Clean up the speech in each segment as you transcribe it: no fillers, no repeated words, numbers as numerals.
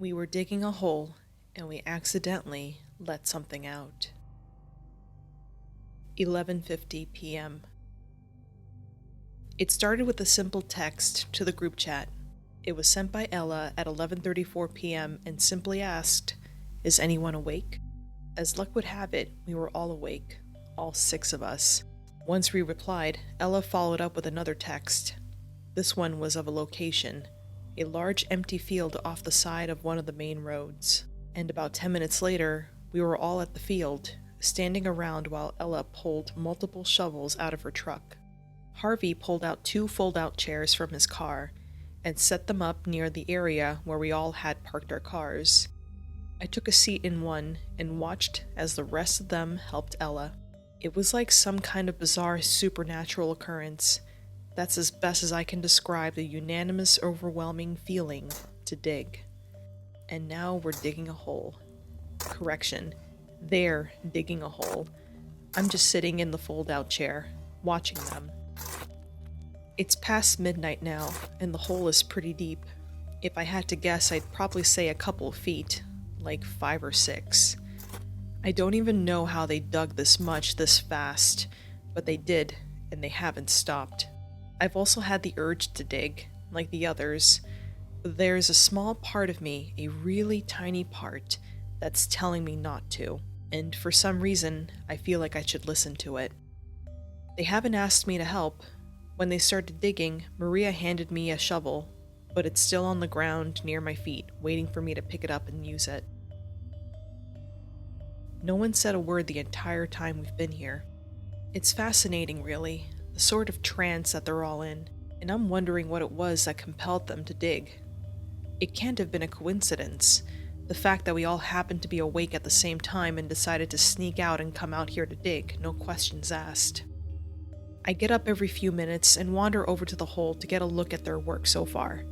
We were digging a hole, and we accidentally let something out. 11:50 p.m. It started with a simple text to the group chat. It was sent by Ella at 11:34 p.m. and simply asked, "Is anyone awake?" As luck would have it, we were all awake, all 6 of us. Once we replied, Ella followed up with another text. This one was of a location, a large empty field off the side of one of the main roads. And about 10 minutes later, we were all at the field, standing around while Ella pulled multiple shovels out of her truck. Harvey pulled out 2 fold-out chairs from his car and set them up near the area where we all had parked our cars. I took a seat in one and watched as the rest of them helped Ella. It was like some kind of bizarre supernatural occurrence. That's as best as I can describe the unanimous, overwhelming feeling to dig. And now we're digging a hole. Correction, they're digging a hole. I'm just sitting in the fold-out chair, watching them. It's past midnight now, and the hole is pretty deep. If I had to guess, I'd probably say a couple of feet, like 5 or 6. I don't even know how they dug this much this fast, but they did, and they haven't stopped. I've also had the urge to dig, like the others, but there's a small part of me, a really tiny part, that's telling me not to, and for some reason, I feel like I should listen to it. They haven't asked me to help. When they started digging, Maria handed me a shovel, but it's still on the ground near my feet, waiting for me to pick it up and use it. No one said a word the entire time we've been here. It's fascinating, really, the sort of trance that they're all in, and I'm wondering what it was that compelled them to dig. It can't have been a coincidence, the fact that we all happened to be awake at the same time and decided to sneak out and come out here to dig, no questions asked. I get up every few minutes and wander over to the hole to get a look at their work so far.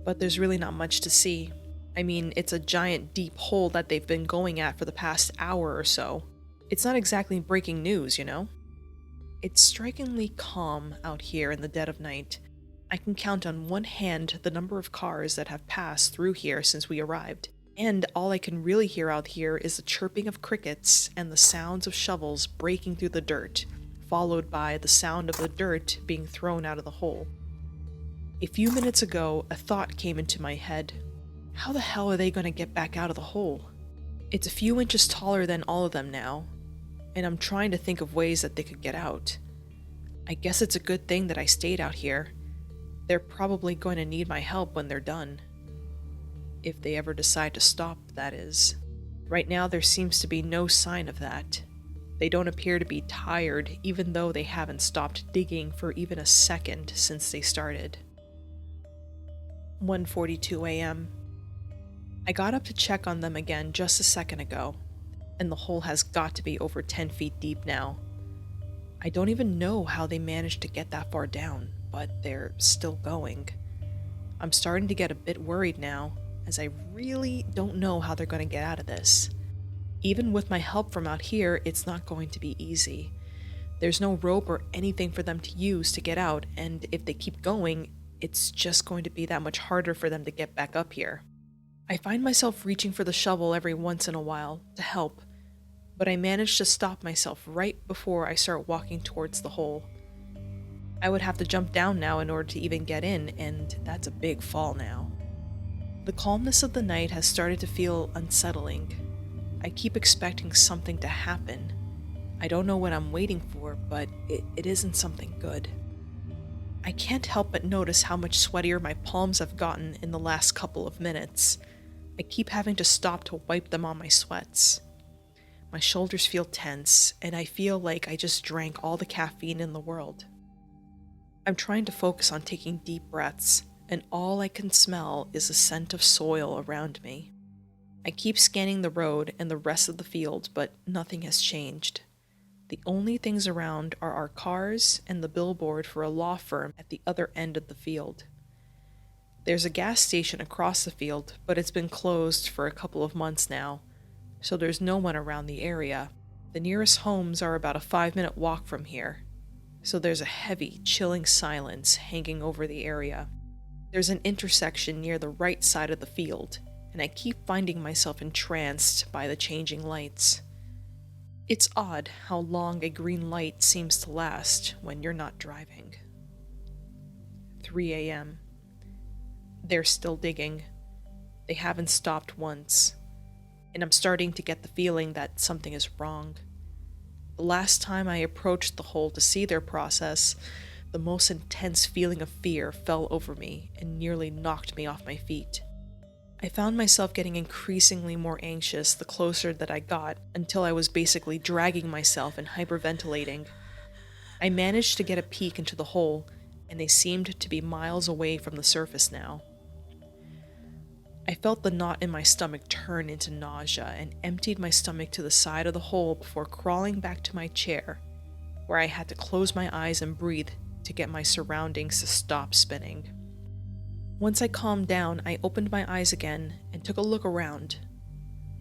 But there's really not much to see. I mean, it's a giant deep hole that they've been going at for the past hour or so. It's not exactly breaking news, you know? It's strikingly calm out here in the dead of night. I can count on one hand the number of cars that have passed through here since we arrived, and all I can really hear out here is the chirping of crickets and the sounds of shovels breaking through the dirt, followed by the sound of the dirt being thrown out of the hole. A few minutes ago, a thought came into my head. How the hell are they going to get back out of the hole? It's a few inches taller than all of them now, and I'm trying to think of ways that they could get out. I guess it's a good thing that I stayed out here. They're probably going to need my help when they're done. If they ever decide to stop, that is. Right now there seems to be no sign of that. They don't appear to be tired, even though they haven't stopped digging for even a second since they started. 1:42 a.m. I got up to check on them again just a second ago, and the hole has got to be over 10 feet deep now. I don't even know how they managed to get that far down, but they're still going. I'm starting to get a bit worried now, as I really don't know how they're going to get out of this. Even with my help from out here, it's not going to be easy. There's no rope or anything for them to use to get out, and if they keep going, it's just going to be that much harder for them to get back up here. I find myself reaching for the shovel every once in a while to help, but I manage to stop myself right before I start walking towards the hole. I would have to jump down now in order to even get in, and that's a big fall now. The calmness of the night has started to feel unsettling. I keep expecting something to happen. I don't know what I'm waiting for, but it isn't something good. I can't help but notice how much sweatier my palms have gotten in the last couple of minutes. I keep having to stop to wipe them on my sweats. My shoulders feel tense, and I feel like I just drank all the caffeine in the world. I'm trying to focus on taking deep breaths, and all I can smell is the scent of soil around me. I keep scanning the road and the rest of the field, but nothing has changed. The only things around are our cars and the billboard for a law firm at the other end of the field. There's a gas station across the field, but it's been closed for a couple of months now, so there's no one around the area. The nearest homes are about a 5-minute walk from here, so there's a heavy, chilling silence hanging over the area. There's an intersection near the right side of the field, and I keep finding myself entranced by the changing lights. It's odd how long a green light seems to last when you're not driving. 3 a.m. They're still digging. They haven't stopped once, and I'm starting to get the feeling that something is wrong. The last time I approached the hole to see their process, the most intense feeling of fear fell over me and nearly knocked me off my feet. I found myself getting increasingly more anxious the closer that I got, until I was basically dragging myself and hyperventilating. I managed to get a peek into the hole, and they seemed to be miles away from the surface now. I felt the knot in my stomach turn into nausea and emptied my stomach to the side of the hole before crawling back to my chair, where I had to close my eyes and breathe to get my surroundings to stop spinning. Once I calmed down, I opened my eyes again and took a look around.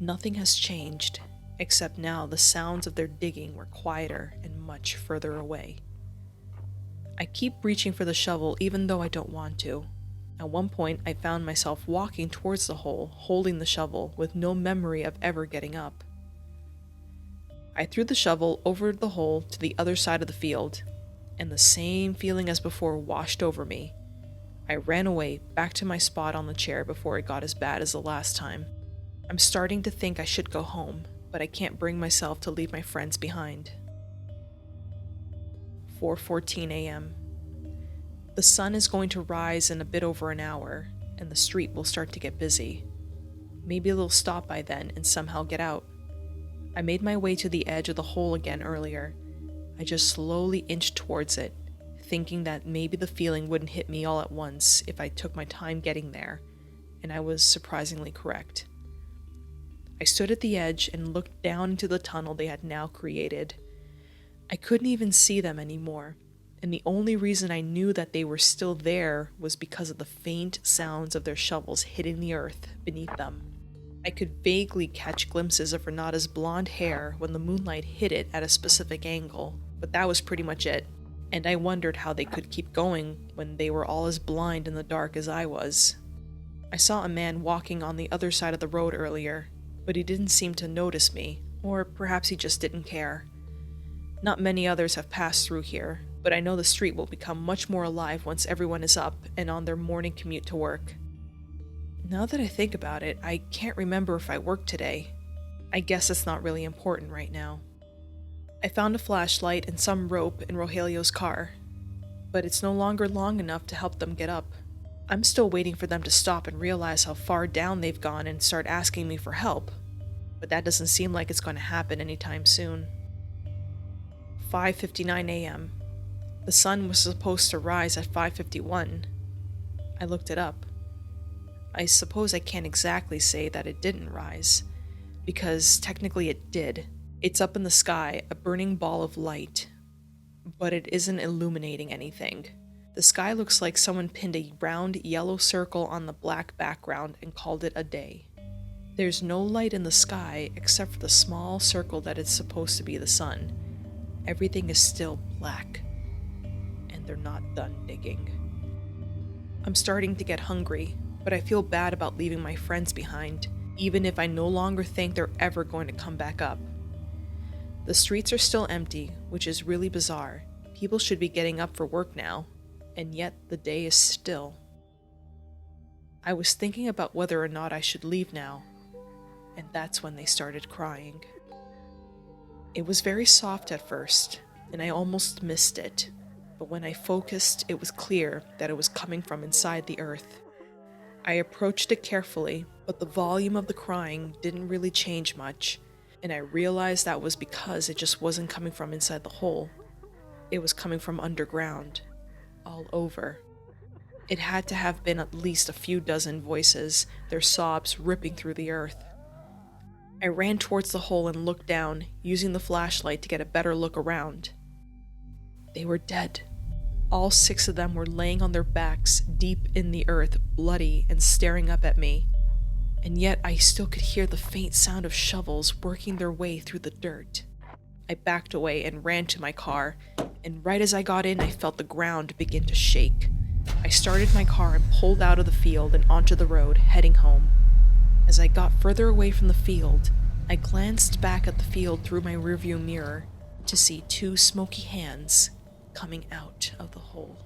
Nothing has changed, except now the sounds of their digging were quieter and much further away. I keep reaching for the shovel even though I don't want to. At one point, I found myself walking towards the hole, holding the shovel, with no memory of ever getting up. I threw the shovel over the hole to the other side of the field, and the same feeling as before washed over me. I ran away, back to my spot on the chair before it got as bad as the last time. I'm starting to think I should go home, but I can't bring myself to leave my friends behind. 4:14 a.m. The sun is going to rise in a bit over an hour, and the street will start to get busy. Maybe they'll stop by then and somehow get out. I made my way to the edge of the hole again earlier. I just slowly inched towards it, thinking that maybe the feeling wouldn't hit me all at once if I took my time getting there, and I was surprisingly correct. I stood at the edge and looked down into the tunnel they had now created. I couldn't even see them anymore, and the only reason I knew that they were still there was because of the faint sounds of their shovels hitting the earth beneath them. I could vaguely catch glimpses of Renata's blonde hair when the moonlight hit it at a specific angle, but that was pretty much it, and I wondered how they could keep going when they were all as blind in the dark as I was. I saw a man walking on the other side of the road earlier, but he didn't seem to notice me, or perhaps he just didn't care. Not many others have passed through here, but I know the street will become much more alive once everyone is up and on their morning commute to work. Now that I think about it, I can't remember if I worked today. I guess it's not really important right now. I found a flashlight and some rope in Rogelio's car, but it's no longer long enough to help them get up. I'm still waiting for them to stop and realize how far down they've gone and start asking me for help, but that doesn't seem like it's going to happen anytime soon. 5:59 a.m. The sun was supposed to rise at 5:51. I looked it up. I suppose I can't exactly say that it didn't rise, because technically it did. It's up in the sky, a burning ball of light, but it isn't illuminating anything. The sky looks like someone pinned a round yellow circle on the black background and called it a day. There's no light in the sky except for the small circle that is supposed to be the sun. Everything is still black, and they're not done digging. I'm starting to get hungry, but I feel bad about leaving my friends behind, even if I no longer think they're ever going to come back up. The streets are still empty, which is really bizarre. People should be getting up for work now, and yet the day is still. I was thinking about whether or not I should leave now, and that's when they started crying. It was very soft at first, and I almost missed it, but when I focused, it was clear that it was coming from inside the earth. I approached it carefully, but the volume of the crying didn't really change much, and I realized that was because it just wasn't coming from inside the hole. It was coming from underground, all over. It had to have been at least a few dozen voices, their sobs ripping through the earth. I ran towards the hole and looked down, using the flashlight to get a better look around. They were dead. All 6 of them were laying on their backs, deep in the earth, bloody and staring up at me. And yet I still could hear the faint sound of shovels working their way through the dirt. I backed away and ran to my car, and right as I got in, I felt the ground begin to shake. I started my car and pulled out of the field and onto the road, heading home. As I got further away from the field, I glanced back at the field through my rearview mirror to see two smoky hands coming out of the hole.